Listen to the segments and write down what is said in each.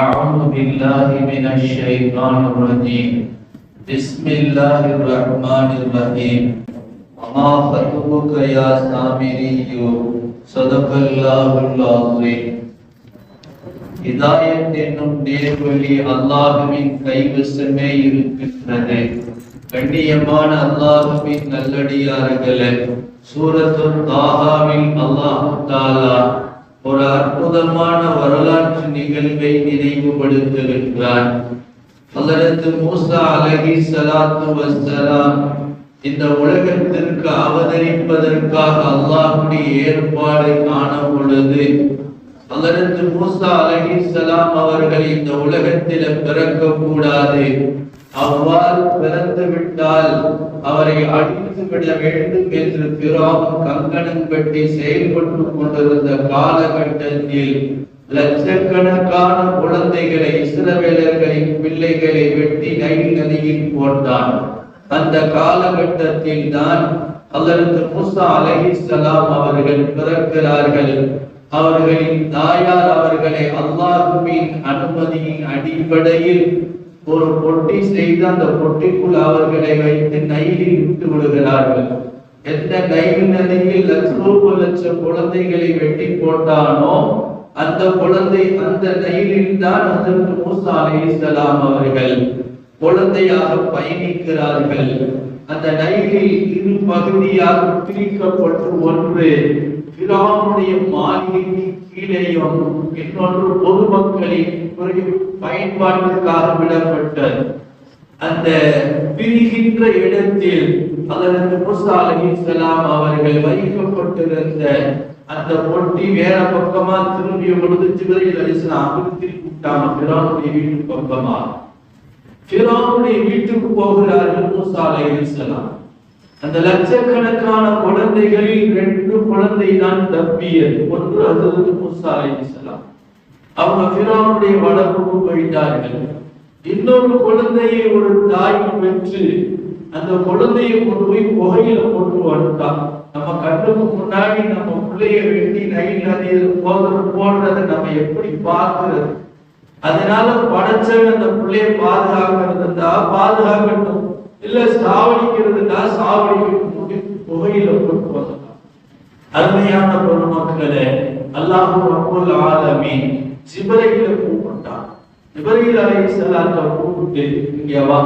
أعوذ بالله من الشيطان الرجيم بسم الله الرحمن الرحيم وما خطبك يا سامري صدق الله العظيم. ஹிதாயத் என்னும் நேர்வழி அல்லாஹ்வின் கைவசமே இருக்கின்றது. கண்ணியமான அல்லாஹ்வின் நல்லடியார்களே, சூரத்துல் தாஹாவில் அல்லாஹ் தஆலா ஒரு அற்புதமான வரலாற்று நிகழ்வை நினைவுபடுத்துகின்றார். ஹஜ்ரத் மூஸா அலைஹிஸ்ஸலாத்து வஸ்ஸலாம் இந்த உலகத்திற்கு அவதரிப்பதற்காக அல்லாஹ்வுடைய ஏற்பாடு காண பொழுது ஹஜ்ரத் மூஸா அலைஹிஸ்ஸலாம் அவர்கள் இந்த உலகத்தில் பிறக்க கூடாது, அவ்வாறு பிறந்து விட்டால் அவரை அழித்து விட வேண்டும் என்று ஃபிரௌன் கங்கணம் கட்டி செயல்பட்டு கொண்டிருந்த காலகட்டத்தில் லட்சக்கணக்கான குழந்தைகளை, இஸ்ரவேலர்களின் பிள்ளைகளை வெட்டி நைல் நதியில் போட்டான். அந்த காலகட்டத்தில் தான் ஹஜ்ரத் மூஸா அலைஹிஸ்ஸலாம் அவர்கள் பிறக்கிறார்கள். அவர்களின் தாயார் அவர்களை அல்லாஹ்வின் அனுமதியின் அடிப்படையில் ஒரு பொட்டி செய்து அந்த பொட்டிக்குள் அவர்களை வைத்து நைலில் விட்டு விடுகிறார்கள். எந்த நைல் நதியில் லட்சம் குழந்தைகளை வெட்டி போட்டானோ அந்த குழந்தை அந்த நைலில் தான் ஹஜ்ரத் மூஸா அலைஹிஸ்ஸலாம் அவர்கள் குழந்தையாக பயணிக்கிறார்கள். அந்த நைலில் இரு பகுதியாக பிரிக்கப்பட்டு ஒன்று ஃபிரௌனுடைய மாளிகைக்கு கீழேயும் இன்னொன்று பொதுமக்களின் பயன்பாட்டிற்காக விடப்பட்டது. அந்த பிரிகின்ற இடத்தில் ஹஜ்ரத் மூஸா அலைஹிஸ்ஸலாம் அவர்கள் வைக்கப்பட்டிருந்த அந்த பொட்டி வேற பக்கமா திரும்பிய பொழுது ஜிப்ரீல் அலைஹிஸ்ஸலாம் திருப்பி கூப்பிட்டாங்க ஃபிரௌனுடைய வீட்டு பக்கமா. ஃபிரௌனுடைய வீட்டுக்கு போகிறார்கள் மூஸா அலைஹிஸ்ஸலாம். அந்த லட்சக்கணக்கான குழந்தைகளில் 2 குழந்தை தான் தப்பியது. ஒன்று ஹஜ்ரத் மூஸா அலைஹிஸ்ஸலாம், அவங்க ஃபிரௌனுடைய வளர்ப்புக்கு போயிட்டார்கள். இன்னொரு குழந்தையை ஒரு தாய் பெற்று அந்த குழந்தையை கொண்டு போய் புகையில கொண்டு வந்துட்டான். நம்ம கண்ணுக்கு முன்னாடி நம்ம பிள்ளைய வெட்டி நைல் நதியில் போடுறதை நம்ம எப்படி பார்க்கிறது? அதனால படைச்சவன் அந்த பிள்ளைய பாதுகாக்கிறதுனா பாதுகாக்கட்டும், இல்ல சாவடிக்கிறதுனா சாவடிக்கட்டும், புகையில கொண்டு வந்துட்டான். அருமையான பெருமக்களே, அல்லாஹ் ரப்புல் ஆலமீன் ஜிப்ரீல கூப்பிட்டான். ஜிப்ரீல் அலைஹிஸ்ஸலாத்தை கூப்பிட்டு இங்க வா,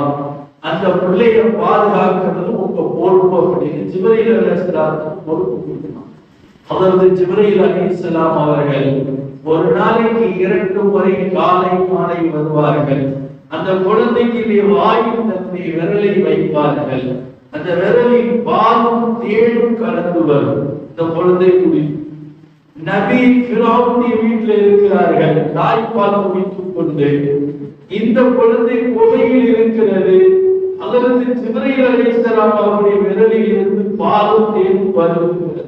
அந்த பிள்ளையை பாதுகாக்கிறது உங்க பொறுப்பு அப்படின்னு ஜிப்ரீல் அலைஹிஸ்ஸலாத்துக்கு பொறுப்பு கொடுத்தான். ஹஜ்ரத் ஜிப்ரீல் அலைஹிஸ்ஸலாம் அவர்கள் ஒரு நாளைக்கு 2 முறை காலை மாலை வருவார்கள். அந்த குழந்தைக்கு வாயில் தன்னுடைய விரலை வைப்பார்கள். அந்த விரலில் பாலும் தேனும் கலந்து வரும். இந்த குழந்தை குடி நபி ஃபிரௌனுடைய வீட்டில் இருக்கிறார்கள், தாய்ப்பால் குடித்துக் கொண்டு. இந்த குழந்தை குகையில் இருக்கிறது. ஹஜ்ரத் ஜிப்ரீல் அலைஹிஸ்ஸலாம் அவருடைய விரலில் இருந்து பாலும் தேனும் வருகிறது.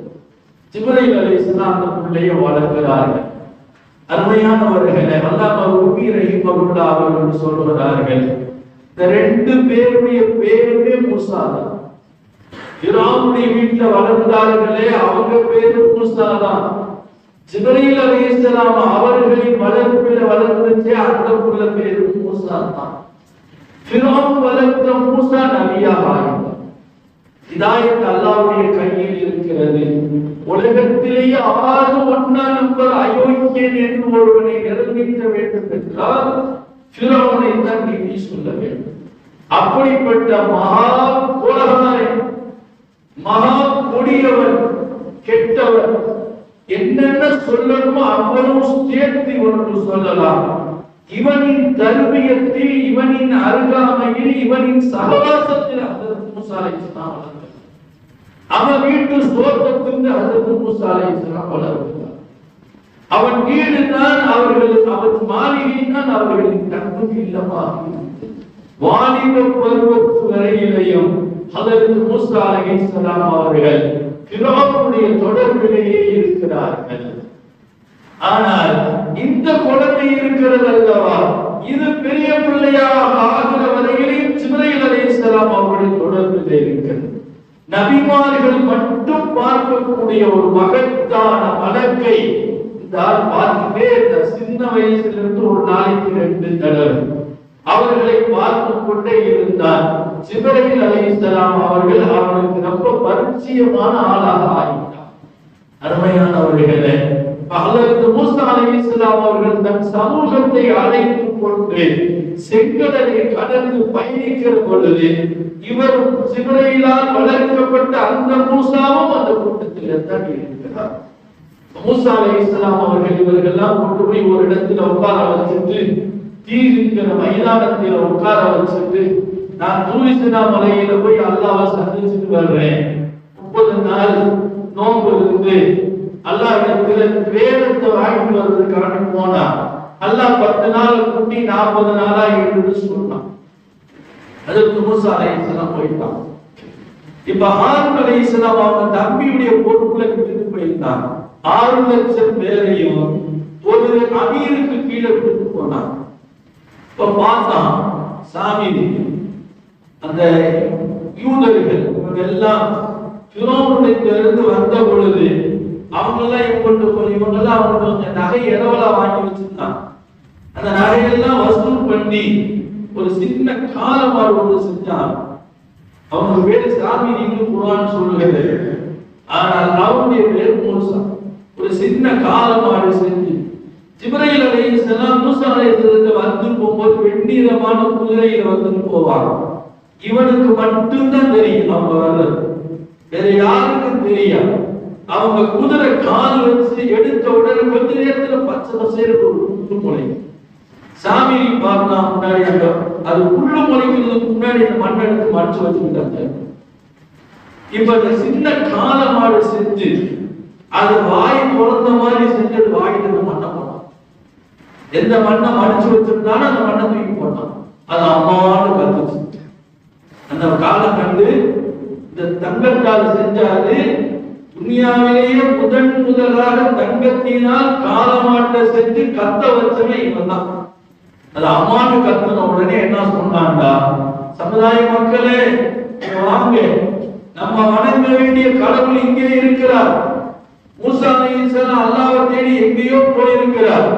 ஜிப்ரீல் அலைஹிஸ்ஸலாம் அந்த பிள்ளையை வளர்க்கிறார்கள். அருமையானவர்களே, அல்லாஹ் ரூபி ரஹிமஹுல்லாஹ் அவர்கள் சொல்கிறார்கள், இந்த 2 பேருடைய பேருமே மூஸா தான். ஃபிரௌனுடைய வீட்டுல வளர்ந்தார்களே அவங்க பேரு மூஸா தான். ஜிப்ரீல் அலைஹிஸ்ஸலாம் அவர்களின் வளர்ப்பில் வளர்ந்துச்சே அந்த புள்ள பேரு மூஸா தான். ஃபிரௌன் வளர்த்த மூஸா நபியாக ஆனார். ஹிதாயத் அல்லாஹ்வுடைய கையில் இருக்கிறது. உலகத்திலேயே 1 நம்பர் அயோக்கியன் என்று ஒருவனை நிரூபிக்க வேண்டும் என்றால் ஃபிரௌனை தான் நீ சொல்ல வேண்டும். அப்படிப்பட்ட மகா கொலகாரன், மகா கொடியவன், கெட்டவன், என்னென்ன சொல்லணுமோ அவ்வளவு சேர்த்து ஒன்று சொல்லலாம். இவனின் தர்பியத்தில், இவனின் அருகாமையில், இவனின் சகவாசத்தில் ஹஜ்ரத் மூஸா அலைஹிஸ்ஸலாம் வளர்ந்தார். அவன் வீட்டு சோற்றத்திலிருந்து ஹஜ்ரத் மூஸா அலைஹிஸ்ஸலாம் வளர்ந்தார். அவன் வீடு தான் அவர்களுக்கு, அவன் மாளிகை தான் அவர்களின் கண்ணுக்கு இல்லமாக இருந்தது. வாலிப பருவத்து வரையிலையும் ஹஜ்ரத் மூஸா அலைஹிஸ்ஸலாம் அவர்கள் ஃபிரௌனுடைய தொடர்பிலேயே இருக்கிறார்கள். ஆனால் இந்த குழந்தை இருக்கிறது அல்லவா, இது பெரிய பிள்ளையாக ஆகிற வரையிலும் ஜிப்ரீல் அலைஹிஸ்ஸலாம் அவருடைய தொடர்பிலே இருக்கிறது. நபிமார்கள் மட்டும் பார்க்கக்கூடிய ஒரு மகத்தான மலக்கை இந்த ஆள் பார்த்துட்டே சின்ன வயசுல இருந்து ஒரு நாளைக்கு நாளைக்கு 2 தடவை அவர்களை பார்த்து கொண்டே இருந்தார். ஜிப்ரீல் அலைஹிஸ்ஸலாம் அவர்கள் அவருக்கு ரொம்ப பரிச்சயமான ஆளாக ஆகிட்டார். அருமையானவர்களே, ஹஜ்ரத் மூஸா அலைஹிஸ்ஸலாம் அவர்கள் தன் சமூகத்தை அழைத்துக் கொண்டு செங்கடலை கடந்து பயணிக்கிற பொழுது இவர் ஜிப்ரீலால் வளர்க்கப்பட்ட அந்த மூஸாவும் அந்த கூட்டத்தில் தான் இருக்கிறார். மூஸா அலைஹிஸ்ஸலாம் அவர்கள் இவர்களெல்லாம் கொண்டு போய் ஒரு இடத்துல உட்கார வச்சுட்டு, தீ இருக்கிற மைதானத்தில் உட்கார வச்சுட்டு, நான் தூரி சீனா மலையில போய் அல்லாஹ்வை சந்திச்சுட்டு வர்றேன், 30 நாள் நோன்பு இருந்து அல்லாஹ்விடத்துல வேதத்தை வாங்கிட்டு வர்றதுக்காக போனா அல்லாஹ் 10 நாள் கூட்டி 40 நாளா இருந்து சொன்னான். அதற்கு மூஸா அலைஹிஸ்ஸலாம் போயிட்டான். இப்ப ஹாரூன் அலைஹிஸ்ஸலாம் அவங்க தம்பியுடைய பொறுப்புல விட்டுட்டு போயிருந்தாங்க. 6 லட்சம் பேரையும் ஒரு அமீருக்கு கீழே விட்டுட்டு போனாங்க. இப்ப பார்த்தா சாமி அந்த யூதர்கள் எல்லாம் ஃபிரௌனிடமிருந்து வந்த பொழுது அவங்கெல்லாம் இவங்கெல்லாம் அவங்க நகை இரவலா வாங்கி வச்சிருந்தாங்க. அந்த நகையெல்லாம் வசூல் பண்ணி ஒரு சின்ன காலமாடு ஒன்று செஞ்சாங்க. அவங்க பேரு சாமி குர்ஆன் சொல்லுகிறது. ஆனால் அவருடைய பேர் மூஸா. ஒரு சின்ன காலமாடு செஞ்சு ஜிப்ரீல் அலைஹிஸ்ஸலாம் மூஸா அலைஹிஸ்ஸலாத்தை வந்து போகும்போது வெண்ணிறமான குதிரையில வந்து போவாங்க. இவனுக்கு மட்டும்தான் தெரியும் அவங்க வர்றது, வேற யாருக்கும் தெரியாது. அவங்க குதிரை கால் வச்சு எடுத்த உடனே கொஞ்ச நேரத்துல பச்சை பசேர் புல்லு முளைக்கும். சாமி பார்த்தா முன்னாடி அது புல்லு முளைக்கிறதுக்கு முன்னாடி அந்த மண்ணை எடுத்து மடிச்சு வச்சுக்கிட்டாங்க. இப்ப அந்த சின்ன கால மாடு செஞ்சு அது வாய் திறந்த மாதிரி செஞ்சு வாயில மண்ணை போட்டான். எந்த மண்ணை மடிச்சு வச்சிருந்தாலும் அந்த மண்ணை தூக்கி போட்டான். அது அம்மான்னு கத்துச்சு. அந்த காலம் கண்டு இந்த தங்கத்தால் செஞ்சாது துனியாவிலேயே முதலாக தங்கத்தினால் காலமாட்டை செஞ்சு கத்த வச்சவன் இவன் தான். அது அம்மானு கத்துன உடனே என்ன சொன்னான்டா, சமுதாய மக்களே வாங்க, நம்ம வணங்க வேண்டிய கடவுள் இங்கே இருக்கிறார். மூஸா அலைஹிஸ்ஸலாம் அல்லாஹ்வை தேடி எங்கேயோ போயிருக்கிறார்.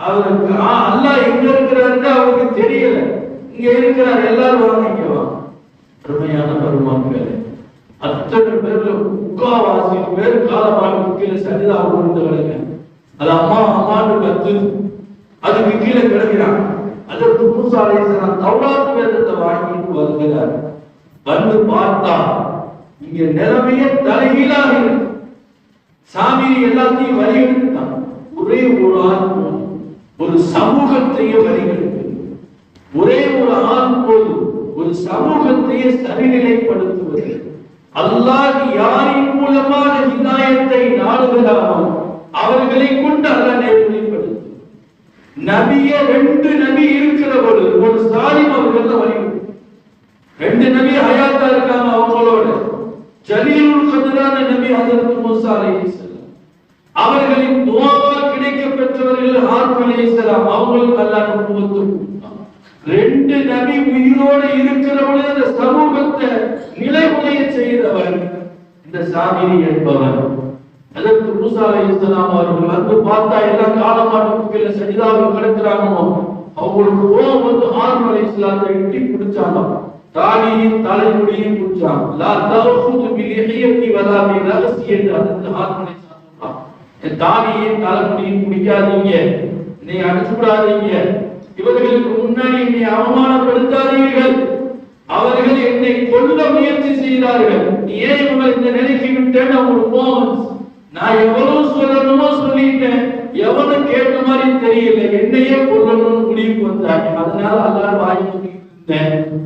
அவருக்கு அல்லாஹ் எங்க இருக்கிறாருன்னு அவருக்கு தெரியல. இங்க இருக்கிறார், எல்லாரும் வாங்க, இங்க வாங்க. அருமையான பெருமக்களே, அத்தனை பேர்ல முக்காவாசி பேர் காலமாட்டுக்கு கீழே சரிதா விழுந்தவங்க. அது அம்மா அம்மான்னு கத்து அதுக்கு கீழே கிடக்கிறாங்க. அதற்கு மூஸா அலைஹிஸ்ஸலாம் தௌராத் வேதத்தை வாங்கிட்டு வருகிறார். வந்து பார்த்தா இங்க நிலைமையே தலைகீழாக இருக்கு. சாமி எல்லாத்தையும் வழி எடுத்துட்டான். ஒரே ஒரு ஆள் ஒரு சமூகத்தையே வழி எடுத்து, ஒரே ஒரு ஆள் போது ஒரு சமூகத்தையே சரிநிலைப்படுத்துவது. அல்லாஹ் யாரின் மூலமாக ஹிதாயத்தை நாடுகிறாரோ அவர்களை கொண்டு அல்லாஹ் நேர்வழிப்படுத்தும். நபியே 2 நபி இருக்கிற பொழுது ஒரு சாலிம் அவர்கள் வழி 2 நபி ஹயாத்தா இருக்காங்க. அவங்களோட ஜலீலுல் கத்ரான நபி ஹஜ்ரத் மூஸா அலைஹிஸ்ஸலாம் அவர்களின் துஆவால் கிடைக்க பெற்றவர்கள் ஹாரூன் அலைஹிஸ்ஸலாம் அவங்களுக்கு அல்லாஹ் நுபுவத்து கொடுத்தான். 2 நபி உயிரோடு இருக்கிற பொழுது அந்த சமூகத்தை நிலைகுலைய செய்தவர் இந்த சாமிரி என்பவர். அதற்கு மூஸா அலைஹிஸ்ஸலாம் அவர்கள் வந்து பார்த்தா எல்லா காலமாட்டுக்கு கீழே சஜிதாவில் கிடக்கிறாங்க. அவங்களுக்கு கோபம் வந்து ஹாரூன் அலைஹிஸ்ஸலாத்தை இட்டி பிடிச்சாங்க. தாடியின் தலைமுடியும் பிடிச்சாங்க. லா தஅஹுது பிலிஹியத்தி வலா பிரஸி என்று அந்த ஹாரூன் அலைஹிஸ்ஸலாம் சொன்னாங்க. என் தாடியின் தலைமுடியும் பிடிக்காதீங்க, நீ அடிச்சுடாதீங்க, இவர்களுக்கு முன்னாடி என்னை அவமானப்படுத்தாதீர்கள், அவர்கள் என்னை கொல்ல முயற்சி செய்தார்கள், நீ ஏன் இவங்களை இந்த நிலைக்கு விட்டேன்னு அவங்களுக்கு கோபம். நான் எவ்வளவு சொல்லணுமோ சொல்லிட்டேன், எவனும் கேட்ட மாதிரி தெரியல, என்னையே கொல்லணும்னு முடிவுக்கு வந்தாங்க. அதனால அல்லாஹ் வாங்கி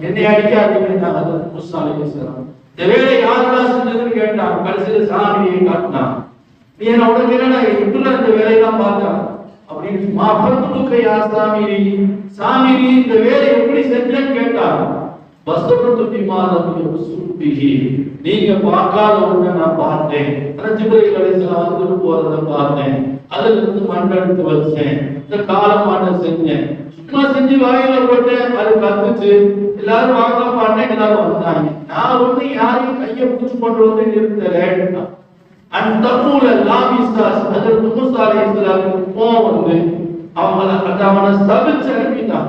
என்னை அடிக்காதீங்க. அது மூஸா அலைஹிஸ்ஸலாம் இந்த வேலை யாரா செஞ்சதுன்னு கேட்டான். கடைசியில சாமியை காட்டினான். நீ என்ன உனக்கு என்ன இப்படிலாம் இந்த வேலையெல்லாம் பார்த்தா அப்படின்னு மாபத்துக்கு யா சாமிரி, சாமிரி இந்த வேலை எப்படி செஞ்சேன்னு கேட்டான். வஸ்துத்து பிமாலம் யுஸ்பிஹி, நீங்க பார்க்காத ஒண்ணை நான் பார்த்தேன். ஜிப்ரீல் அலைஹிஸ்ஸலாம் வந்து போறத பார்த்தேன். அதுல இருந்து மண்ணெடுத்து வச்சேன், இந்த காலமாட்ட செஞ்சேன், சும்மா செஞ்சு வாயில போட்டேன், அது கத்துச்சு, எல்லாரும் வாங்க பாட்டேன், எல்லாரும் வந்தாங்க. நான் வந்து யாரையும் கையை பிடிச்சு கொண்டு வந்து நிறுத்தல. அந்த மூல லாபிஸ்தாஸ் அதற்கு மூஸா அலைஹிஸ்ஸலாம் கோவம் வந்து அவனை சபிச்சு அனுப்பிட்டான்.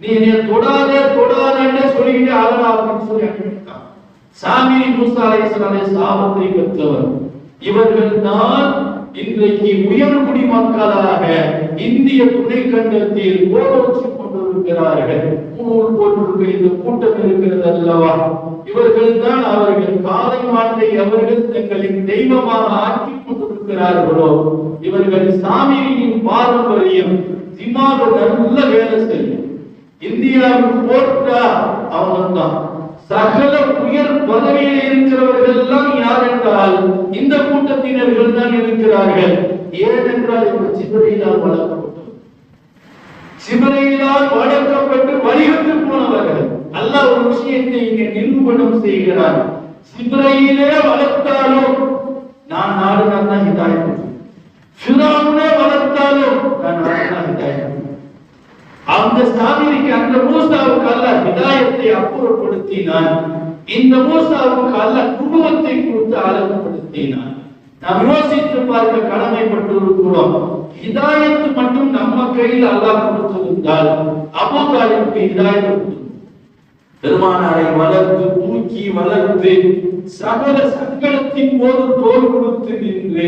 நீ என்னை தொடாதே தொடாதே சொல்லிக்கிட்டே அழகா அப்படின்னு சொல்லி அனுப்பிட்டான். சாமிரி மூசா அலைஹிஸ்ஸலாமுடைய சாபத்தை பெற்றவர். இவர்கள் தான் இன்றைக்கு உயர்குடி மக்களாக இந்திய துணைக்கண்டத்தில் கோலோச்சி கொண்டிருக்கிறார்கள். போட்டிருக்கிற இந்த கூட்டம் இருக்கிறது அல்லவா, இவர்கள் தான் அவர்கள் காலை மாட்டை அவர்கள் தங்களின் தெய்வமாக ஆக்கி கொண்டிருக்கிறார்களோ, இவர்கள் சாமியின் பாரம்பரியம் திமாக நல்ல வேலை செய்யும். இந்தியாவில் போட்டா அவங்க தான் சகல உயர் பதவியில் இருக்கிறவர்கள் எல்லாம் யார் என்றால் இந்த கூட்டத்தினர்கள் தான் இருக்கிறார்கள். ஏனென்றால் இவர் ஜிப்ரீலால் வளர்க்கப்பட்டவர், ஜிப்ரீலால் வளர்க்கப்பட்டு வழிகட்டு போனவர்கள். அல்லாஹ் ஒரு விஷயத்தை இங்கே நிரூபணம் செய்கிறார். ஜிப்ரீலே வளர்த்தாலும் நான் நாடுதான் தான் ஹிதாயத், ஃபிரௌனே வளர்த்தாலும் நான் நாடுதான் ஹிதாயத். அந்த சாமிரிக்கு அந்த மூசாவுக்கு அல்லாஹ் ஹிதாயத்தை அப்புறப்படுத்தினான். இந்த மூசாவுக்கு அல்லாஹ் குருவத்தை கொடுத்து அழகுபடுத்தினான். நாம் யோசித்து பார்க்க கடமைப்பட்டிருக்கிறோம். ஹிதாயத்து மட்டும் நம்ம கையில் அல்லாஹ் கொடுத்திருந்தால் அபூ தாலிபுக்கு ஹிதாயத் கொடுத்திருந்தார். பெருமானாரை வளர்த்து தூக்கி வளர்த்து சகல சங்கடத்தின் போது தோல் கொடுத்து நின்று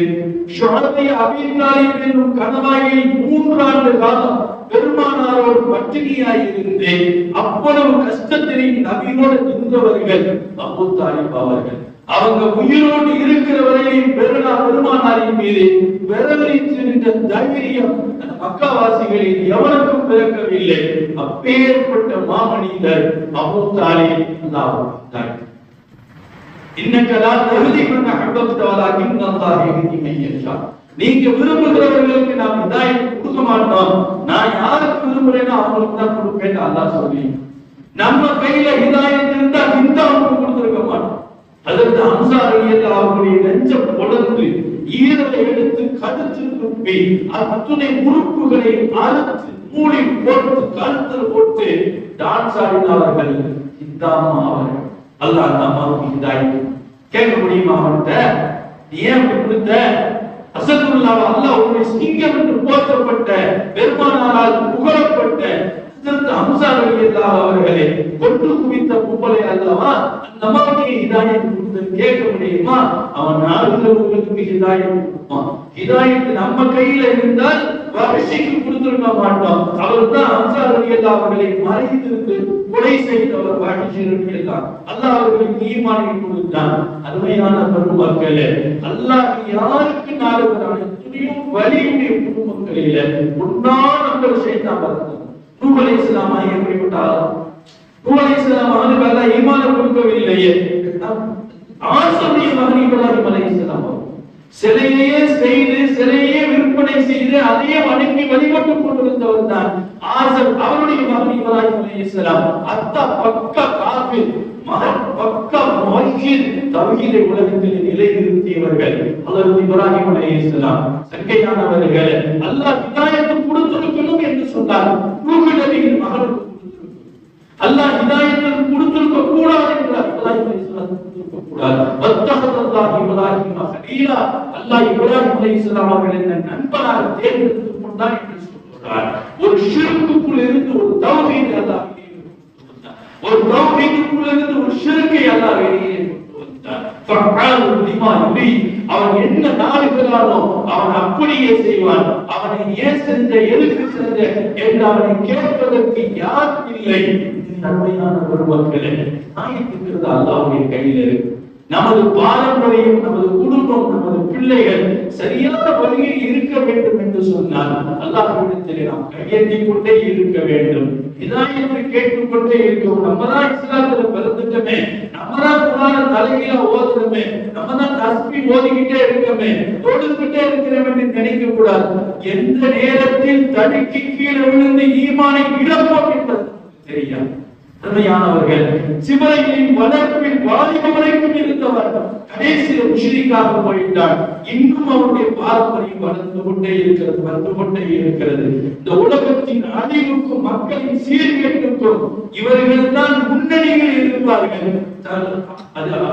ஷுஐப் அபீ தாலிப் என்னும் கணவாயை 3 ஆண்டு காலம் பெருமானாரோடு பட்டினியாய் இருந்து அவ்வளவு கஷ்டத்திலையும் நபியோடு நின்றவர்கள் அபூ தாலிப் அவர்கள். அவங்க உயிரோடு இருக்கிற வரையில் பெருமானாரின் மீது விரலிச்சிருந்த தைரியம் அந்த மக்காவாசிகளில் எவனுக்கும் பிறக்கவில்லை. அப்பேற்பட்ட மாமனிதர் அபூ தாலிப். அல்லாஹ் இன்னக்கலா தஹ்தி மன் அஹ்பப்த வலாகின் அல்லாஹ் யஹ்தி மன் யஷா. நீங்க விரும்புகிறவர்களுக்கு நாம் ஹிதாயத் கொடுக்க மாட்டோம், நான் யாருக்கு விரும்புறேனோ அவங்களுக்கு தான் கொடுப்பேன் அல்லாஹ் சொல்லி. நம்ம கையில ஹிதாயத் இருந்தா இந்த அவங்களுக்கு கொடுத்திருக்க மாட்டோம். அதற்கு ஹம்ஸா ரலியல்லாஹு அவருடைய நெஞ்சம் பொளந்து ஈரலை எடுத்து கடித்து துப்பி அத்துணை உறுப்புகளை அறுத்து மூடி போட்டு கழுத்தில் போட்டு டான்ஸ் ஆடினார்கள். இந்தாமா அவர்கள் அல்லாஹ் நமக்கு ஹிதாயத் கேட்க முடியுமா? அவன்கிட்ட ஏன் கொடுத்த அசதுல்லாஹ் அல்லாஹ் ஒரு சிங்கம் என்று போற்றப்பட்ட பெருமானாரால் புகழப்பட்ட ஹம்ஸா ரலியல்லாஹு அவர்களே கொண்டு குவித்த கும்பலை அல்லவா நமக்கு ஹிதாயத் கொடுத்து கேட்க முடியுமா? அவன் நாடுகிறவர்களுக்கு ஹிதாயத் கொடுப்பான். ஹிதாயத் நம்ம கையில இருந்தால் வஹ்ஷிக்கு கொடுத்திருக்க மாட்டோம். அவர் தான் ஹம்ஸா ரலியல்லாஹு அவர்களை மறைந்திருந்து கொலை செய்தவர். வஹ்ஷி ரலியல்லாஹு அல்லாஹ் அவர்களுக்கு ஈமானை கொடுத்தான். அருமையான பெருமக்களே, அல்லாஹ் யாருக்கு நாடுகிறான் எத்தனையோ வலியுடைய குடும்பங்களில முன்னாள் நம்ம ஷைத்தான் வந்தார். நூஹ் அலைஹிஸ்ஸலாம் எப்படிப்பட்டார்? நூஹ் அலைஹிஸ்ஸலாம் அவனுக்கு அல்லாஹ் ஈமானை கொடுக்கவில்லையே. ஆசமுடைய மகன் இப்ராஹிம் அலைஹிஸ்ஸலாம் சிலையே செய்து சிலையே விற்பனை செய்து அதையே வணங்கி வழிபட்டுக் கொண்டிருந்தவர் தான் ஆசர். அவருடைய மகன் இப்ராஹிம் அலைஹிஸ்ஸலாம் அத்தா பக்கா காஃபிர், மகன் பக்கா முஹ்ஜித், தௌஹீதை உலகத்தில் நிலைநிறுத்தியவர்கள் ஹஜ்ரத் இப்ராஹிம் அலைஹிஸ்ஸலாம். சங்கையானவர்களே, அல்லாஹ் ஹிதாயத் கொடுத்திருக்கணும் என்று சொன்னார். நூஹ் நபியின் மகனுக்கு அல்லாஹ் ஹிதாயத் கொடுத்திருக்க கூடாது என்றார். இப்ராஹிம் அலைஹிஸ்ஸலாம் கொடுத்திருக்க கூடாது. வத்தஹதல்லாஹு இப்ராஹிம கலீலா, அல்லாஹ் இப்ராஹிம் அலைஹிஸ்ஸலாம் அவர்களை நண்பனாக தேர்ந்தெடுத்துக் கொண்டார் என்று சொல்றார். ஒரு ஷிர்க்குக்குள் இருந்து ஒரு தௌஹீத் அல்லாஹ் வெளியே கொண்டு வந்தார். ஒரு தௌஹீதுக்குள் இருந்து ஒரு ஷிர்க்கை அல்லாஹ் வெளியே கொண்டு வந்தார். ஃபஅலு லிமா யுரீத், அவன் என்ன நாடுகிறானோ அவன் அப்படியே செய்வான். அவனை ஏன் செஞ்ச, எதுக்கு செஞ்ச என்று அவனை கேட்பதற்கு யார் இல்லை. நன்மையான பெருமக்களே, நாயத்துக்கிறது அல்லாஹ்வுடைய கையில் இருக்கு. நமது பாரம்பரியம், நமது குடும்பம், நமது பிள்ளைகள் சரியான வழியில் இருக்க வேண்டும் என்று சொன்னால் அல்லாஹ்விடத்திலே நாம் கையேந்திக் கொண்டே இருக்க வேண்டும். ஹிதாயத்தை கேட்டுக்கொண்டே இருக்கணும். நம்ம தான் இஸ்லாத்துல பிறந்துட்டோமே, நம்ம தான் குர்ஆனை தலைகீழா ஓதுறோமே, நம்ம தான் தஸ்பீஹ் ஓதிக்கிட்டே இருக்கோமே, தொழுதுகிட்டே இருக்கிறோம் என்று நினைக்க கூடாது. எந்த நேரத்தில் தடுக்கி கீழே விழுந்து ஈமானை இழப்போம் என்பது தெரியாது. அருமையானவர்கள், சிவரையின் வளர்ப்பில் வாலிப வரைக்கும் இருந்தவர் கடைசியில் முஷ்ரிக்காக போயிட்டார். இன்னும் அவருடைய பாரம்பரியம் வளர்ந்து கொண்டே இருக்கிறது, வந்து கொண்டே இருக்கிறது. இந்த உலகத்தின் அழிவுக்கும் மக்களின் சீர்கேட்டுக்கும் இவர்கள் தான் முன்னணியில் இருப்பார்கள்.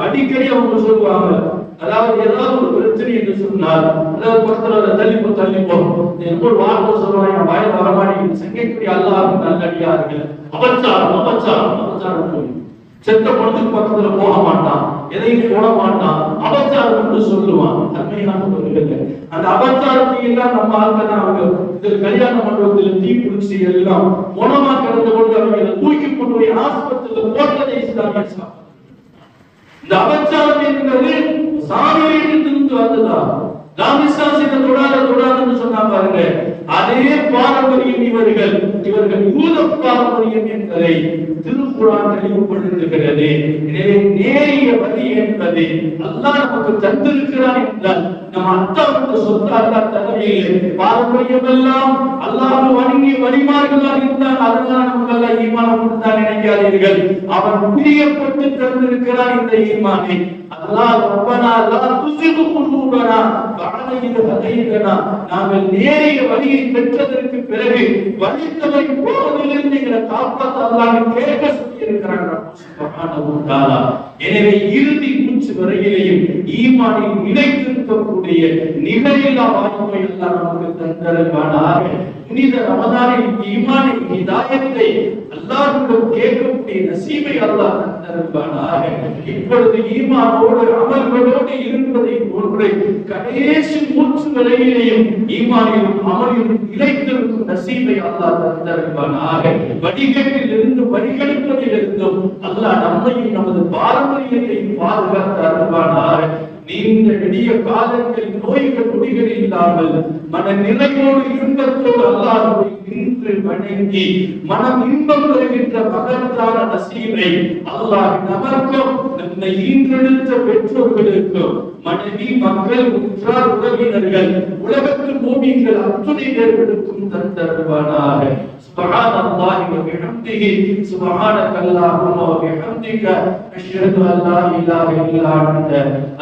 அடிக்கடி அவங்க சொல்லுவாங்க, அதாவது ஏதாவது ஒரு பிரச்சனை என்று சொன்னால், அதாவது பக்கத்துல தள்ளிப்போ ஒரு வார்த்தை சொல்லுவாங்க, என் வாயில் வரமாட்டேங்குது. சங்கைக்குரிய அல்லாஹ்வின் நல்லடியார்கள் அபச்சாரம் செத்த பொழுதுக்கு பக்கத்துல போக மாட்டான், எதையும் போட மாட்டான், அபச்சாரம் என்று சொல்லுவான். அருமையானவர்களே, அந்த அபச்சாரத்தை எல்லாம் நம்ம ஆட்கள் அவங்க இதில் கல்யாண மண்டபத்தில் தீ பிடிச்சி எல்லாம் மோனமா கிடந்த பொழுது அவங்களை தூக்கி கொண்டு போய் ஆஸ்பத்திரியில் போட்டதை இஸ்லாமிய இந்த அபச்சாரம் என்பது சாமியிலிருந்து வந்ததா? ராமசாசின தொடாதுன்னு சொன்னா பாருங்க, அதே பாரம்பரியம் இவர்கள் யூத பாரம்பரியம் என்பதை திருக்குர்ஆன் தெளிவுபடுத்துகிறது. எனவே நேரிய வழி என்பது அல்லாஹ் நமக்கு தந்திருக்கிறான் என்றால் நம்ம அத்தாவுக்கு சொத்து அல்லாஹ் தரவில்லை. பாரம்பரியம் எல்லாம் அல்லாஹ்வை வணங்கி வழிமார்களாக இருந்தால் அதனால் நமக்கு அல்லாஹ் ஈமான் கொடுத்தான் நினைக்காதீர்கள். அவன் பிரியப்பட்டு தந்திருக்கிறான் இந்த ஈமானை. அல்லாஹ் ரப்பனா லா துஸிக் குலூபனா பஅத இத் ஹதைதனா, நாங்கள் நேரிய வழியை பெற்றதற்கு பிறகு வழி தவறி போவதிலிருந்து எங்களை காப்பாற்ற அல்லாஹ் கேட்க சொல்லி இருக்கிறான் சுப்ஹானஹு வ தஆலா. எனவே இறுதி மூச்சு வரையிலேயும் ஈமானில் நிலைத்திருக்கக்கூடிய நிகரில்லா வாய்ப்பை அல்லாஹ் நமக்கு தந்தருள்வானாக. புனித ரமதானில் ஈமானின் ஹிதாயத்தை அல்லாஹ்விடம் கேட்கக்கூடிய நசீபை அல்லாஹ் தந்தருள்வானாக. இப்பொழுது ஈமானோடு அமல்களோடு இருப்பதை போன்று கடைசி மூச்சு வரையிலேயும் ஈமானிலும் அமலிலும் நிலைத்திருக்கும் நசீபை அல்லாஹ் தந்தருள்வானாக. வடிகட்டில் இருந்து வடிகெடுப்பதில் இருந்தும் அல்லாஹ் நம்மையும் நமது பாரம்பரியத்தையும் பாதுகாத்து அருள்வானாக. நீண்ட நெடிய காலங்களில் நோய்கள் நொடிகள் இல்லாமல் மன நிறைவோடு இன்பத்தோடு அல்லாஹ்வை நின்று வணங்கி மனம் இன்பம் பெறுகின்ற மகத்தான நசீபை அல்லாஹ் நமக்கும் நம்மை ஈன்றெடுத்த பெற்றோர்களுக்கும் மனைவி மக்கள் உற்றார் உறவினர்கள் உலகத்து பூமிகள் அத்துணை பேர்களுக்கும் தந்தருள்வானாக. سبحان الله وبحمده سبحانك اللهم وبحمدك أشهد أن لا إله إلا أنت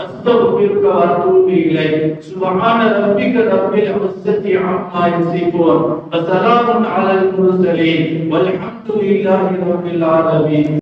أستغفرك وأتوب إليك. سبحان ربك رب العزة عما يصفون وسلام على المرسلين والحمد لله رب العالمين.